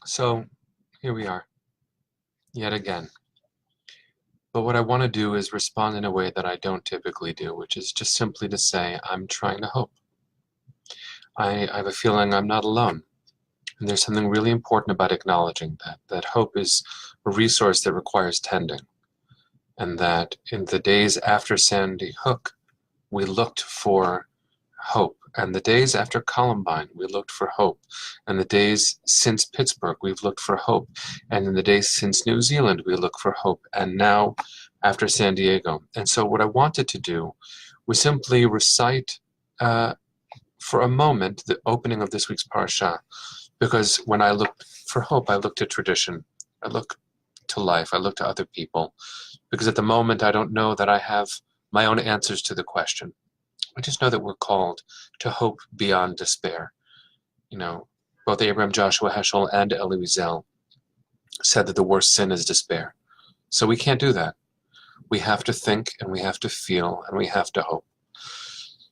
So here we are, yet again. But what I want to do is respond in a way that I don't typically do, which is just simply to say, I'm trying to hope. I have a feeling I'm not alone. And there's something really important about acknowledging that hope is a resource that requires tending. And that in the days after Sandy Hook, we looked for hope. And the days after Columbine, we looked for hope. And the days since Pittsburgh, we've looked for hope. And in the days since New Zealand, we look for hope. And now after San Diego. And so what I wanted to do was simply recite for a moment the opening of this week's parsha. Because when I looked for hope, I looked at tradition. I looked to life. I looked to other people. Because at the moment, I don't know that I have my own answers to the question. I just know that we're called to hope beyond despair. You know, both Abraham Joshua Heschel and Elie Wiesel said that the worst sin is despair. So we can't do that. We have to think, and we have to feel, and we have to hope.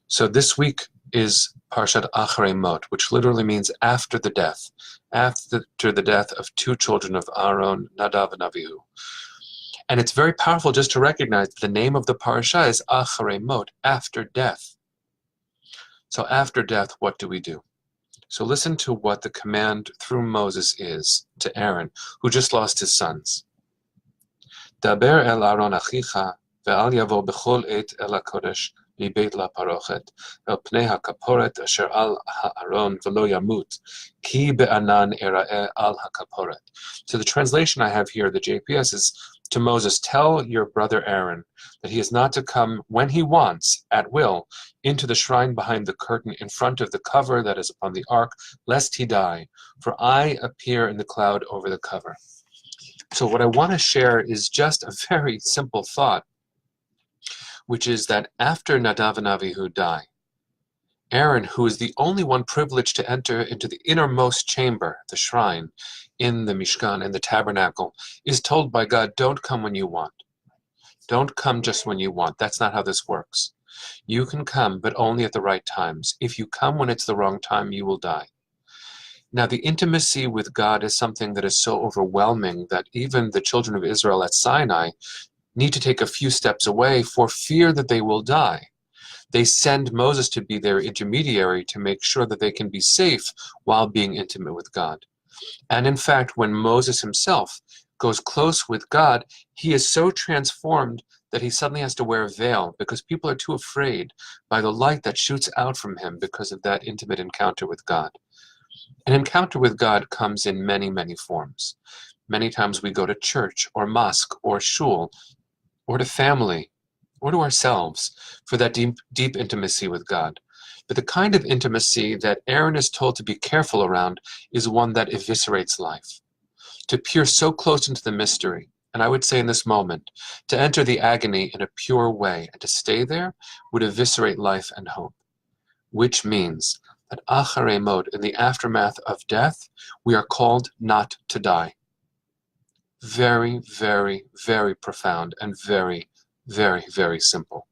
So this week is Parshat Acharei Mot, which literally means after the death. After the death of two children of Aaron, Nadav and Avihu. And it's very powerful just to recognize that the name of the parsha is Acharei Mot, after death. So after death, what do we do? So listen to what the command through Moses is to Aaron, who just lost his sons. Daber el Aaron achicha, ve'al yavo b'chol et el hakodesh libeit laparochet, el pnei hakaporet asher al ha'aron v'lo yamut, ki be'anan era'eh al hakaporet. So the translation I have here, the JPS, is to Moses, tell your brother Aaron that he is not to come when he wants, at will, into the shrine behind the curtain in front of the cover that is upon the ark, lest he die, for I appear in the cloud over the cover. So what I want to share is just a very simple thought, which is that after Nadav and Avihu die, Aaron, who is the only one privileged to enter into the innermost chamber, the shrine, in the Mishkan, in the tabernacle, is told by God, don't come when you want. Don't come just when you want. That's not how this works. You can come, but only at the right times. If you come when it's the wrong time, you will die. Now, the intimacy with God is something that is so overwhelming that even the children of Israel at Sinai need to take a few steps away for fear that they will die. They send Moses to be their intermediary to make sure that they can be safe while being intimate with God. And in fact, when Moses himself goes close with God, he is so transformed that he suddenly has to wear a veil because people are too afraid by the light that shoots out from him because of that intimate encounter with God. An encounter with God comes in many, many forms. Many times we go to church or mosque or shul or to family or to ourselves for that deep intimacy with God. But the kind of intimacy that Aaron is told to be careful around is one that eviscerates life. To peer so close into the mystery, and I would say in this moment, to enter the agony in a pure way and to stay there would eviscerate life and hope. Which means that Acharei Mot, in the aftermath of death, we are called not to die. Very, very, very profound and very, very, very simple.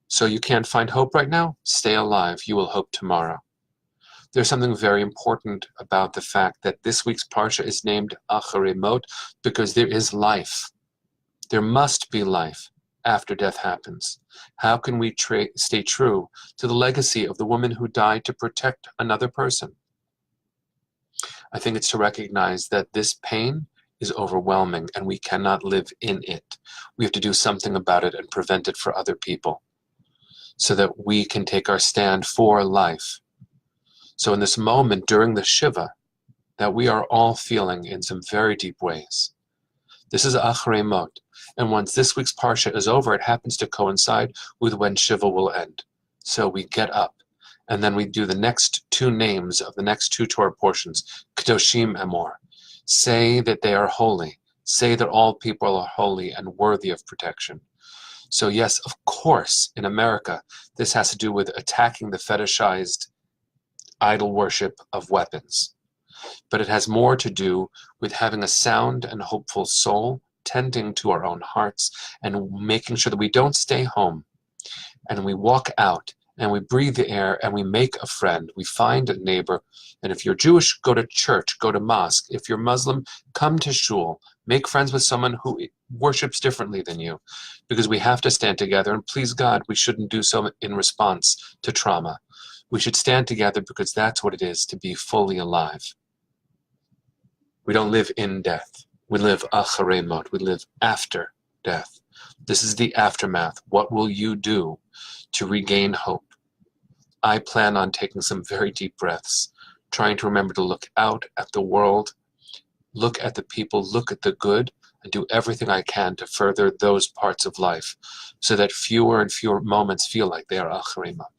So you can't find hope right now? Stay alive. You will hope tomorrow. There's something very important about the fact that this week's parsha is named Acharei Mot because there is life. There must be life after death happens. How can we stay true to the legacy of the woman who died to protect another person? I think it's to recognize that this pain is overwhelming and we cannot live in it. We have to do something about it and prevent it for other people so that we can take our stand for life. So in this moment during the Shiva that we are all feeling in some very deep ways, this is Acharei Mot. And once this week's Parsha is over, it happens to coincide with when Shiva will end. So we get up and then we do the next two names of the next two Torah portions, Kedoshim Emor. Say that they are holy. Say that all people are holy and worthy of protection. So yes, of course, in America, this has to do with attacking the fetishized idol worship of weapons. But it has more to do with having a sound and hopeful soul, tending to our own hearts, and making sure that we don't stay home, and we walk out and we breathe the air, and we make a friend. We find a neighbor. And if you're Jewish, go to church, go to mosque. If you're Muslim, come to shul. Make friends with someone who worships differently than you, because we have to stand together. And please God, we shouldn't do so in response to trauma. We should stand together because that's what it is to be fully alive. We don't live in death. We live Acharei Mot. We live after death. This is the aftermath. What will you do to regain hope? I plan on taking some very deep breaths, trying to remember to look out at the world, look at the people, look at the good, and do everything I can to further those parts of life so that fewer and fewer moments feel like they are Acharei Mot.